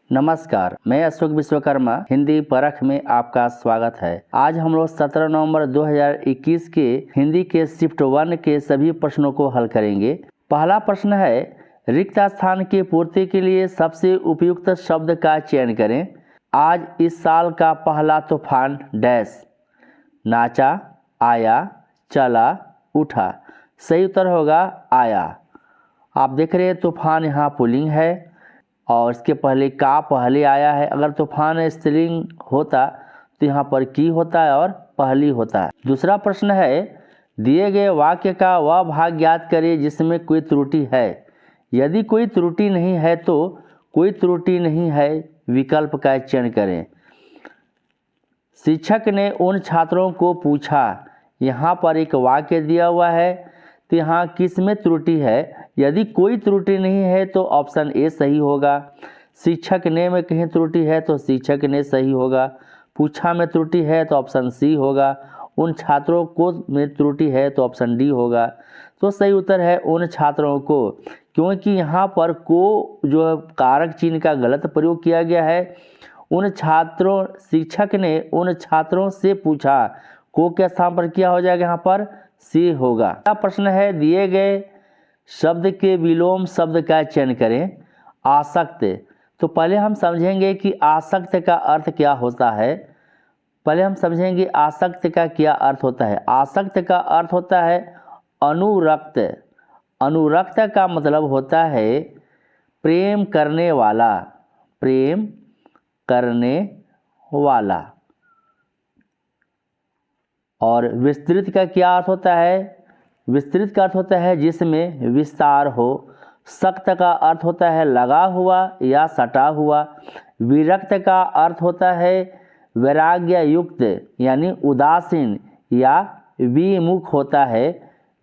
नमस्कार, मैं अशोक विश्वकर्मा हिंदी परख में आपका स्वागत है। आज हम लोग 17 नवंबर 2021 के हिंदी के शिफ्ट 1 के सभी प्रश्नों को हल करेंगे। पहला प्रश्न है, रिक्त स्थान की पूर्ति के लिए सबसे उपयुक्त शब्द का चयन करें। आज इस साल का पहला तूफान डैश। नाचा, आया, चला, उठा। सही उत्तर होगा आया। आप देख रहे हैं तूफान यहाँ पुल्लिंग है और इसके पहले का पहले आया है। अगर तूफान स्त्रीलिंग होता तो यहाँ पर की होता है और पहली होता है। दूसरा प्रश्न है, दिए गए वाक्य का वह भाग ज्ञात करिए जिसमें कोई त्रुटि है। यदि कोई त्रुटि नहीं है तो कोई त्रुटि नहीं है विकल्प का चयन करें। शिक्षक ने उन छात्रों को पूछा। यहाँ पर एक वाक्य दिया हुआ है तो यहाँ किस में त्रुटि है? यदि कोई त्रुटि नहीं है तो ऑप्शन ए सही होगा। शिक्षक ने में कहीं त्रुटि है तो शिक्षक ने सही होगा। पूछा में त्रुटि है तो ऑप्शन सी होगा। उन छात्रों को में त्रुटि है तो ऑप्शन डी होगा। तो सही उत्तर है उन छात्रों को, क्योंकि यहाँ पर को जो कारक चिन्ह का गलत प्रयोग किया गया है। उन छात्रों, शिक्षक ने उन छात्रों से पूछा, को के स्थान पर क्या हो जाएगा? यहाँ पर सी होगा। अगला प्रश्न है, दिए गए शब्द के विलोम शब्द का चयन करें। आसक्त। तो पहले हम समझेंगे कि आसक्त का अर्थ क्या होता है। आसक्त का क्या अर्थ होता है। आसक्त का अर्थ होता है अनुरक्त। अनुरक्त का मतलब होता है प्रेम करने वाला। प्रेम करने वाला। और विस्तृत का क्या अर्थ होता है? विस्तृत का अर्थ होता है जिसमें विस्तार हो। सक्त का अर्थ होता है लगा हुआ या सटा हुआ। विरक्त का अर्थ होता है वैराग्य युक्त यानी उदासीन या विमुख होता है।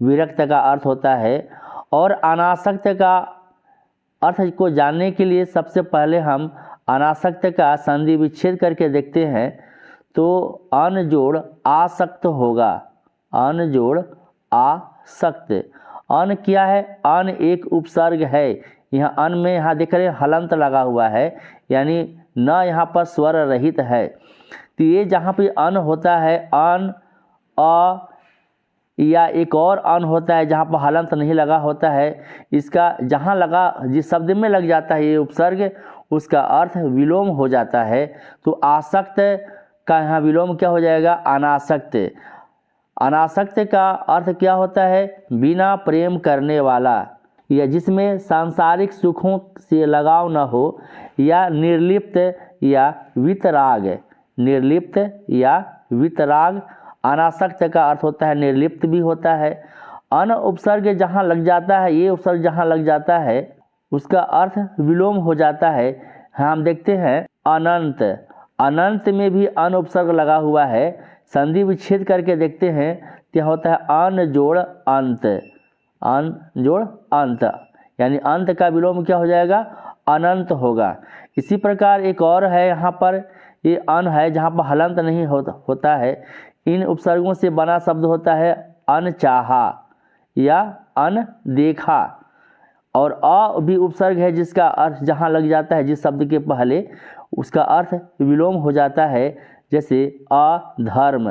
विरक्त का अर्थ होता है। और अनासक्त का अर्थ को जानने के लिए सबसे पहले हम अनासक्त का संधि विच्छेद करके देखते हैं तो अन जोड़ आसक्त होगा। अन जोड़ आसक्त। अन क्या है? अन एक उपसर्ग है। यहाँ अन में यहाँ देख रहे हैं हलंत लगा हुआ है, यानी न यहाँ पर स्वर रहित है। तो ये जहाँ पे अन होता है, अन, अ या एक और अन होता है जहाँ पर हलंत नहीं लगा होता है, इसका जहाँ लगा जिस शब्द में लग जाता है ये उपसर्ग, उसका अर्थ विलोम हो जाता है। तो आसक्त का यहाँ विलोम क्या हो जाएगा? अनासक्त। अनासक्त का अर्थ क्या होता है? बिना प्रेम करने वाला या जिसमें सांसारिक सुखों से लगाव न हो, या निर्लिप्त या वितराग। निर्लिप्त या वितराग। अनासक्त का अर्थ होता है निर्लिप्त भी होता है। अन उपसर्ग जहाँ लग जाता है, ये उपसर्ग जहाँ लग जाता है उसका अर्थ विलोम हो जाता है। हम देखते हैं अनंत। अनंत में भी अन उपसर्ग लगा हुआ है। संधि विच्छेद करके देखते हैं क्या होता है? अन जोड़ अंत। अन जोड़ अंत यानी अंत का विलोम क्या हो जाएगा? अनंत होगा। इसी प्रकार एक और है यहाँ पर, ये अन है जहाँ पर हलंत नहीं होता है। इन उपसर्गों से बना शब्द होता है अनचाहा या अनदेखा। और अ भी उपसर्ग है जिसका अर्थ जहाँ लग जाता है जिस शब्द के पहले, उसका अर्थ विलोम हो जाता है। जैसे अधर्म,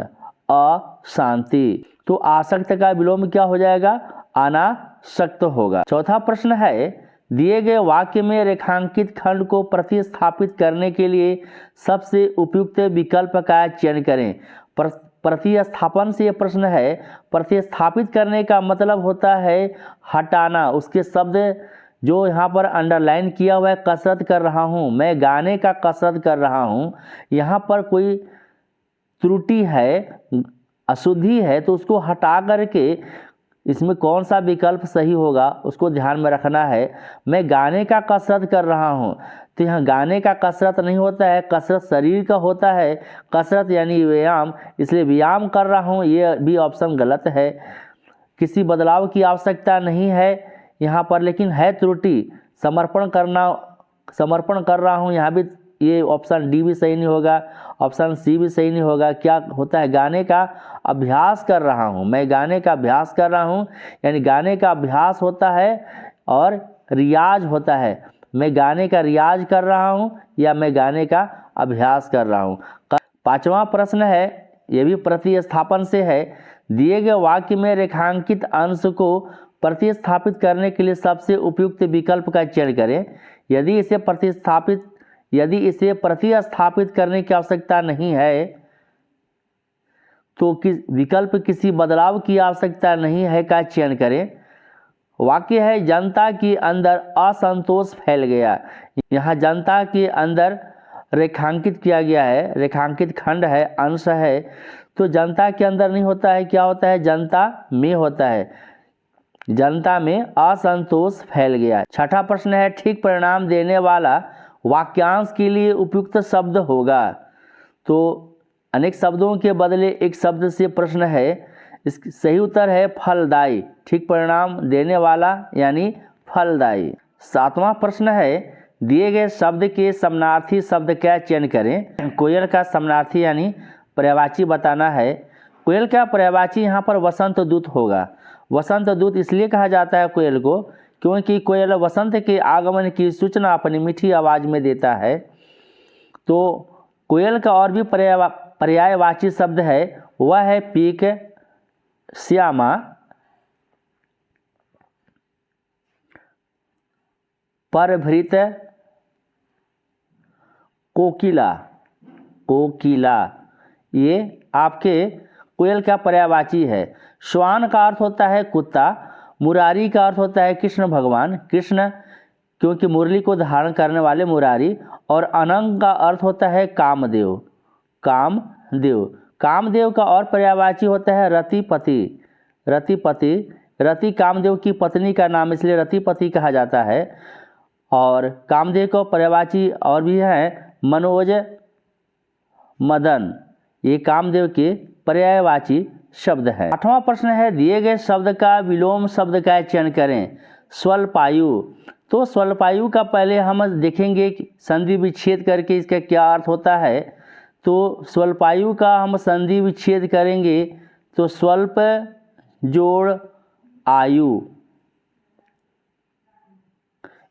अशांति। तो आसक्त का विलोम क्या हो जाएगा? अनासक्त होगा। चौथा प्रश्न है, दिए गए वाक्य में रेखांकित खंड को प्रतिस्थापित करने के लिए सबसे उपयुक्त विकल्प का चयन करें। प्रतिस्थापन से यह प्रश्न है। प्रतिस्थापित करने का मतलब होता है हटाना। उसके शब्द जो यहाँ पर अंडरलाइन किया हुआ है, कसरत कर रहा हूँ, मैं गाने का कसरत कर रहा हूँ, यहाँ पर कोई त्रुटि है, अशुद्धि है, तो उसको हटा करके इसमें कौन सा विकल्प सही होगा उसको ध्यान में रखना है। मैं गाने का कसरत कर रहा हूँ, तो यहाँ गाने का कसरत नहीं होता है, कसरत शरीर का होता है। कसरत यानी व्यायाम, इसलिए व्यायाम कर रहा हूँ, ये भी ऑप्शन गलत है। किसी बदलाव की आवश्यकता नहीं है यहाँ पर, लेकिन है त्रुटि। समर्पण कर रहा हूँ, यहाँ भी ये ऑप्शन डी भी सही नहीं होगा, ऑप्शन सी भी सही नहीं होगा। क्या होता है? गाने का अभ्यास कर रहा हूँ, मैं गाने का अभ्यास कर रहा हूँ, यानी गाने का अभ्यास होता है और रियाज होता है। मैं गाने का रियाज कर रहा हूँ या मैं गाने का अभ्यास कर रहा हूँ। 5वां प्रश्न है, ये भी प्रतिस्थापन से है। दिए गए वाक्य में रेखांकित अंश को प्रतिस्थापित करने के लिए सबसे उपयुक्त विकल्प का चयन करें। यदि इसे प्रतिस्थापित करने की आवश्यकता नहीं है तो विकल्प किसी बदलाव की आवश्यकता नहीं है का चयन करें। वाक्य है, जनता के अंदर असंतोष फैल गया। यहाँ जनता के अंदर रेखांकित किया गया है, रेखांकित खंड है, अंश है, तो जनता के अंदर नहीं होता है, क्या होता है, जनता में होता है। जनता में असंतोष फैल गया। 6ठा प्रश्न है, ठीक परिणाम देने वाला वाक्यांश के लिए उपयुक्त शब्द होगा। तो अनेक शब्दों के बदले एक शब्द से प्रश्न है। इसका सही उत्तर है फलदायी। ठीक परिणाम देने वाला यानी फलदायी। 7वां प्रश्न है, दिए गए शब्द के समानार्थी शब्द का चयन करें। कोयल का समानार्थी यानी पर्यायवाची बताना है। कोयल का पर्यायवाची यहाँ पर वसंत दूत होगा। वसंत दूत इसलिए कहा जाता है कोयल को क्योंकि कोयल वसंत के आगमन की सूचना अपनी मीठी आवाज़ में देता है। तो कोयल का और भी पर्यायवाची शब्द है, वह है पीक, श्यामा, परभृत, कोकिला। कोकिला ये आपके कोयल का पर्यायवाची है। श्वान का अर्थ होता है कुत्ता। मुरारी का अर्थ होता है कृष्ण भगवान, कृष्ण क्योंकि मुरली को धारण करने वाले मुरारी। और अनंग का अर्थ होता है कामदेव, कामदेव। कामदेव का और पर्यायवाची होता है रतिपति, रतिपति। रति कामदेव की पत्नी का नाम, इसलिए रतिपति कहा जाता है। और कामदेव को पर्यायवाची और भी है मनोज, मदन। ये कामदेव के पर्यायवाची शब्द है। 8वां प्रश्न है, दिए गए शब्द का विलोम शब्द का चयन करें। स्वल्पायु। तो स्वल्पायु का पहले हम देखेंगे कि संधि विच्छेद करके इसका क्या अर्थ होता है। तो स्वल्पायु का हम संधि विच्छेद करेंगे तो स्वल्प जोड़ आयु,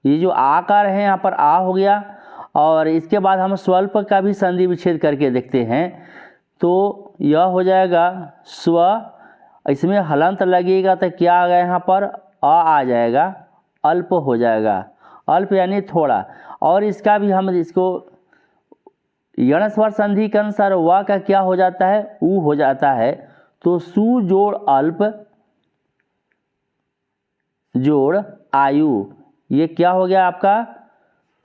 ये जो आकार है यहाँ पर आ हो गया। और इसके बाद हम स्वल्प का भी संधि विच्छेद करके देखते हैं तो यह हो जाएगा स्व, इसमें हलंत लगेगा तो क्या आ गया यहाँ पर आ जाएगा, अल्प हो जाएगा। अल्प यानी थोड़ा। और इसका भी हम इसको यण स्वर संधि के अनुसार व का क्या हो जाता है, ऊ हो जाता है। तो सु जोड़ अल्प जोड़ आयु, ये क्या हो गया आपका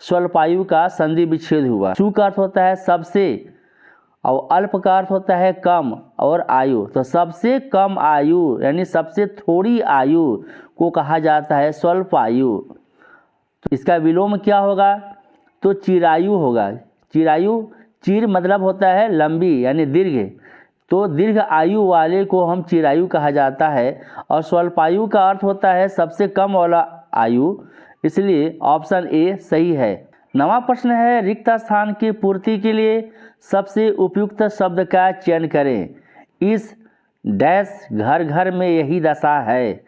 स्वल्पायु का संधि विच्छेद हुआ। सु का अर्थ होता है सबसे और अल्प का अर्थ होता है कम और आयु। तो सबसे कम आयु यानी सबसे थोड़ी आयु को कहा जाता है स्वल्पायु। तो इसका विलोम क्या होगा, तो चिरायु होगा। चिरायु, चिर मतलब होता है लंबी यानी दीर्घ, तो दीर्घ आयु वाले को हम चिरायु कहा जाता है। और स्वल्पायु का अर्थ होता है सबसे कम वाला आयु, इसलिए ऑप्शन ए सही है। 9वां प्रश्न है, रिक्त स्थान की पूर्ति के लिए सबसे उपयुक्त शब्द का चयन करें। इस डैश घर घर में यही दशा है।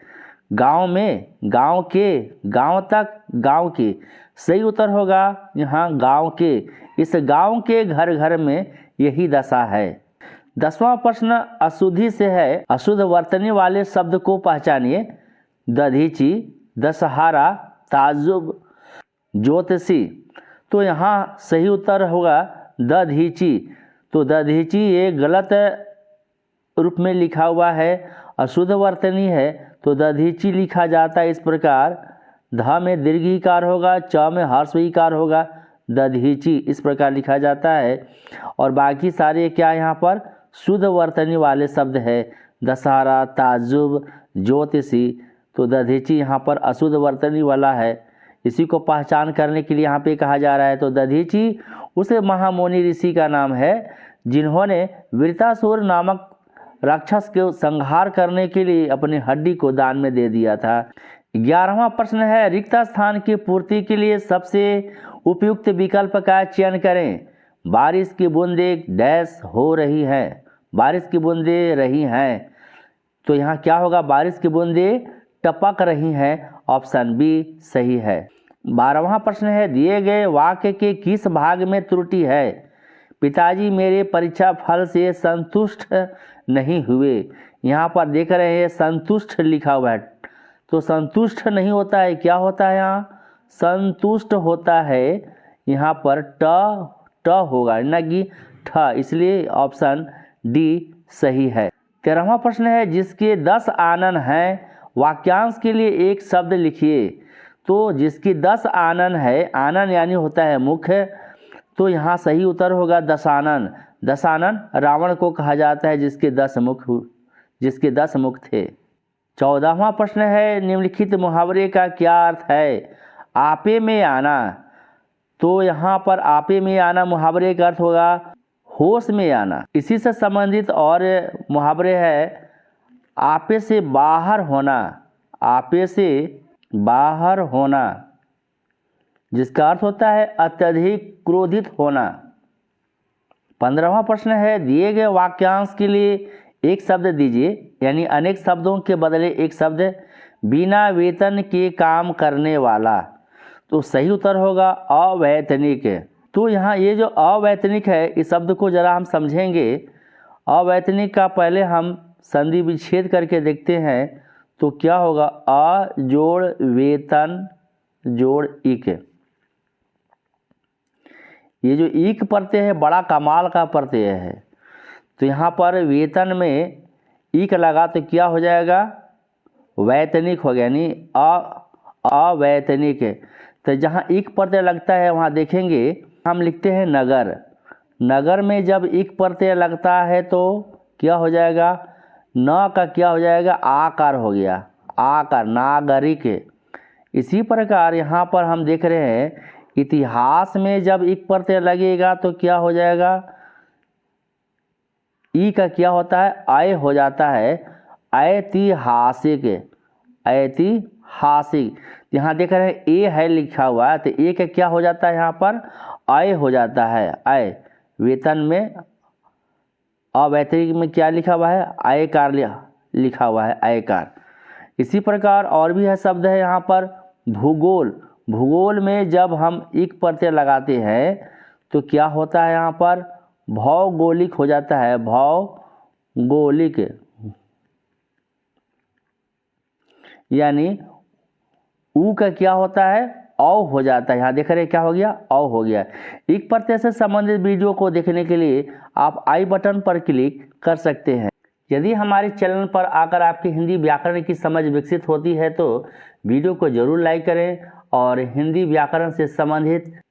गांव में, गांव के, गांव तक, गांव के। सही उत्तर होगा यहाँ गांव के। इस गांव के घर घर में यही दशा है। 10वां प्रश्न अशुद्धि से है। अशुद्ध वर्तनी वाले शब्द को पहचानिए। दधीची, दशहरा, ताजुब, ज्योतिषी। तो यहाँ सही उत्तर होगा दधीची। तो दधीची ये गलत रूप में लिखा हुआ है, अशुद्ध वर्तनी है तो दधीची लिखा जाता है इस प्रकार। ध में दीर्घ ईकार होगा, च में ह्रस्व ईकार होगा, दधीची इस प्रकार लिखा जाता है। और बाकी सारे क्या यहाँ पर शुद्ध वर्तनी वाले शब्द है, दशहरा, ताजुब, ज्योतिषी। तो दधीची यहाँ पर अशुद्ध वर्तनी वाला है। इसी को पहचान करने के लिए यहाँ पे कहा जा रहा है। तो दधीची उस महामुनि ऋषि का नाम है जिन्होंने वृत्तासुर नामक राक्षस के संहार करने के लिए अपनी हड्डी को दान में दे दिया था। 11वां प्रश्न है, रिक्त स्थान की पूर्ति के लिए सबसे उपयुक्त विकल्प का चयन करें। बारिश की बूंदें डैश हो रही है। बारिश की बूंदें रही हैं, तो यहाँ क्या होगा, बारिश की बूंदें टपक रही हैं। ऑप्शन बी सही है। 12वां प्रश्न है, दिए गए वाक्य के किस भाग में त्रुटि है? पिताजी मेरे परीक्षा फल से संतुष्ट नहीं हुए। यहाँ पर देख रहे हैं संतुष्ट लिखा हुआ है, तो संतुष्ट नहीं होता है, क्या होता है यहाँ? संतुष्ट होता है। यहाँ पर ट होगा न कि ठ, इसलिए ऑप्शन डी सही है। 13वां प्रश्न है, जिसके 10 आनन हैं वाक्यांश के लिए एक शब्द लिखिए। तो जिसकी 10 आनन है, आनन यानी होता है मुख्य, तो यहाँ सही उत्तर होगा दशानन। दशानन रावण को कहा जाता है जिसके 10 मुख थे। 14वां प्रश्न है, निम्नलिखित मुहावरे का क्या अर्थ है? आपे में आना। तो यहाँ पर आपे में आना मुहावरे का अर्थ होगा होश में आना। इसी से संबंधित और मुहावरे है आपे से बाहर होना। आपे से बाहर होना, जिसका अर्थ होता है अत्यधिक क्रोधित होना। 15वां प्रश्न है, दिए गए वाक्यांश के लिए एक शब्द दीजिए, यानी अनेक शब्दों के बदले एक शब्द। बिना वेतन के काम करने वाला। तो सही उत्तर होगा अवैतनिक। तो यहाँ ये जो अवैतनिक है, इस शब्द को ज़रा हम समझेंगे। अवैतनिक का पहले हम संधि विच्छेद करके देखते हैं, तो क्या होगा? अ जोड़ वेतन जोड़ इक। ये जो इक प्रत्यय है बड़ा कमाल का प्रत्यय है, तो यहाँ पर वेतन में इक लगा तो क्या हो जाएगा? वैतनिक हो गया, यानी अवैतनिक। तो जहाँ इक प्रत्यय लगता है वहाँ देखेंगे हम लिखते हैं नगर। नगर में जब इक प्रत्यय लगता है तो क्या हो जाएगा? न का क्या हो जाएगा? आकार हो गया, आकार, नागरिक। इसी प्रकार यहाँ पर हम देख रहे हैं इतिहास में जब इक प्रत्यय लगेगा तो क्या हो जाएगा? ई का क्या होता है? आय हो जाता है, ऐतिहासिक। ऐतिहासिक, यहाँ देख रहे हैं ए है लिखा हुआ है, तो ए का क्या हो जाता है? यहाँ पर आय हो जाता है। आय, वेतन में अवैतनिक में क्या लिखा हुआ है? आयकार लिखा हुआ है, आयकार। इसी प्रकार और भी है शब्द है यहाँ पर भूगोल। भूगोल में जब हम इक प्रत्यय लगाते हैं तो क्या होता है? यहाँ पर भौगोलिक हो जाता है, भौगोलिक, यानी ऊ का क्या होता है? औ हो जाता है। यहाँ देख रहे हैं क्या हो गया? औ हो गया। इक प्रत्यय से संबंधित वीडियो को देखने के लिए आप आई बटन पर क्लिक कर सकते हैं। यदि हमारे चैनल पर आकर आपकी हिंदी व्याकरण की समझ विकसित होती है तो वीडियो को ज़रूर लाइक करें, और हिंदी व्याकरण से संबंधित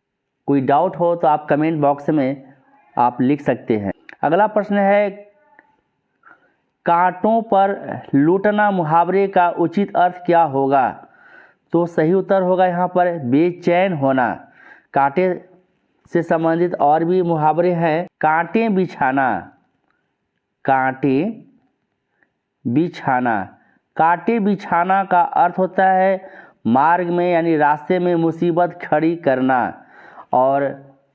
कोई डाउट हो तो आप कमेंट बॉक्स में आप लिख सकते हैं। अगला प्रश्न है, कांटों पर लूटना मुहावरे का उचित अर्थ क्या होगा? तो सही उत्तर होगा यहाँ पर बेचैन होना। कांटे से संबंधित और भी मुहावरे हैं, कांटे बिछाना। कांटे बिछाना, कांटे बिछाना का अर्थ होता है मार्ग में यानी रास्ते में मुसीबत खड़ी करना। और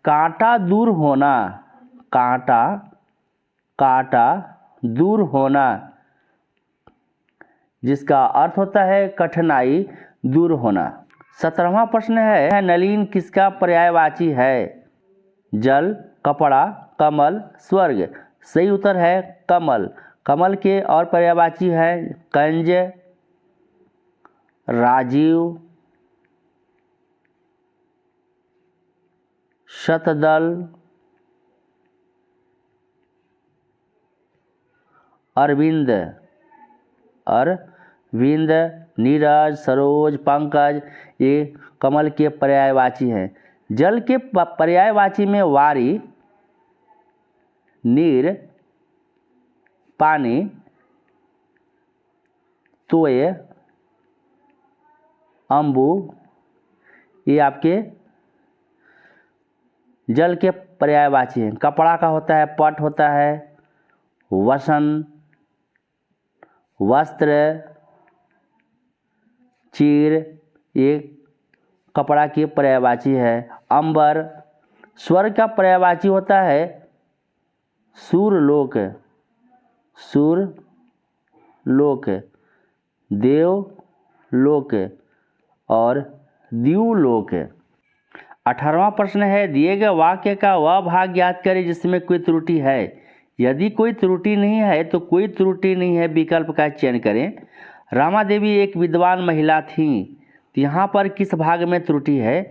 कांटा दूर होना, कांटा दूर होना, जिसका अर्थ होता है कठिनाई दूर होना। 17वां प्रश्न है, नलिन किसका पर्यायवाची है? जल, कपड़ा, कमल, स्वर्ग। सही उत्तर है कमल। कमल के और पर्यायवाची है कंज, राजीव, शतदल, अरविंद, नीरज, सरोज, पंकज, ये कमल के पर्यायवाची हैं। जल के पर्यायवाची में वारी, नीर, पानी, तोय, अम्बु, ये आपके जल के पर्यायवाची हैं। कपड़ा का होता है पट, होता है वसन, वस्त्र, चीर, ये कपड़ा की पर्यायवाची है। अंबर, स्वर्ग का पर्यायवाची होता है सूरलोक, सूरलोक, देवलोक और द्युलोक। 18वां प्रश्न है, दिए गए वाक्य का वह भाग ज्ञात करें जिसमें कोई त्रुटि है। यदि कोई त्रुटि नहीं है तो कोई त्रुटि नहीं है विकल्प का चयन करें। रामा देवी एक विद्वान महिला थीं, तो यहाँ पर किस भाग में त्रुटि है?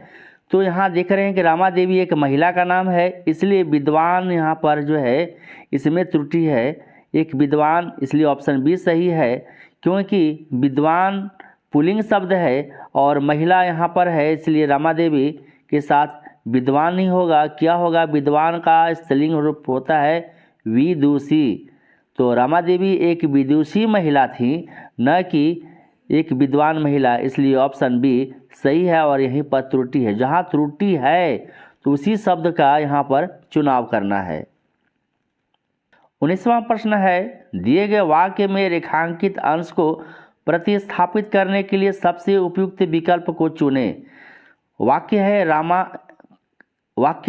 तो यहाँ देख रहे हैं कि रामा देवी एक महिला का नाम है, इसलिए विद्वान यहाँ पर जो है इसमें त्रुटि है, एक विद्वान, इसलिए ऑप्शन बी सही है, क्योंकि विद्वान पुल्लिंग शब्द है और महिला यहाँ पर है, इसलिए रामा देवी के साथ विद्वान नहीं होगा। क्या होगा? विद्वान का स्त्रीलिंग रूप होता है विदुषी। तो रामा देवी एक विदुषी महिला थी, न कि एक विद्वान महिला, इसलिए ऑप्शन बी सही है और यहीं पर त्रुटि है। जहाँ त्रुटि है तो उसी शब्द का यहाँ पर चुनाव करना है। 19वां प्रश्न है, दिए गए वाक्य में रेखांकित अंश को प्रतिस्थापित करने के लिए सबसे उपयुक्त विकल्प को चुनें। वाक्य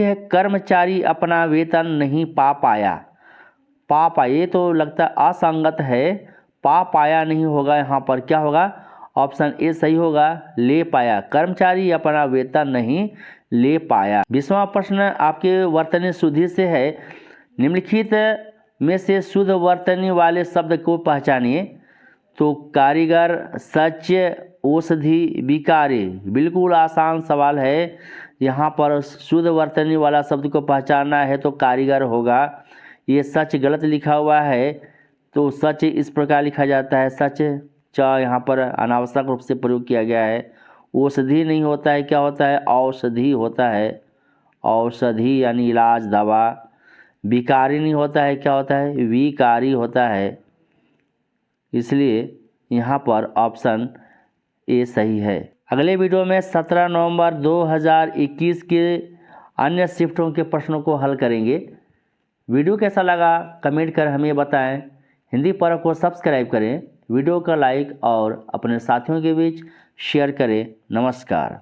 है कर्मचारी अपना वेतन नहीं पा पाया। ये तो लगता है असंगत है, पा पाया नहीं होगा, यहाँ पर क्या होगा? ऑप्शन ए सही होगा, ले पाया। कर्मचारी अपना वेतन नहीं ले पाया। 20वां प्रश्न आपके वर्तनी शुद्धि से है, निम्नलिखित में से शुद्ध वर्तनी वाले शब्द को पहचानिए। तो कारीगर, सच्च, औषधि, विकारी। बिल्कुल आसान सवाल है, यहाँ पर शुद्ध वर्तनी वाला शब्द को पहचानना है तो कारीगर होगा। ये सच गलत लिखा हुआ है, तो सच इस प्रकार लिखा जाता है, सच च यहाँ पर अनावश्यक रूप से प्रयोग किया गया है। औषधि नहीं होता है, क्या होता है? औषधि होता है, औषधि यानी इलाज, दवा। विकारी नहीं होता है, क्या होता है? विकारी होता है, इसलिए यहाँ पर ऑप्शन ए सही है। अगले वीडियो में 17 नवंबर 2021 के अन्य शिफ्टों के प्रश्नों को हल करेंगे। वीडियो कैसा लगा कमेंट कर हमें बताएं। हिंदी पर्व को सब्सक्राइब करें, वीडियो का लाइक और अपने साथियों के बीच शेयर करें। नमस्कार।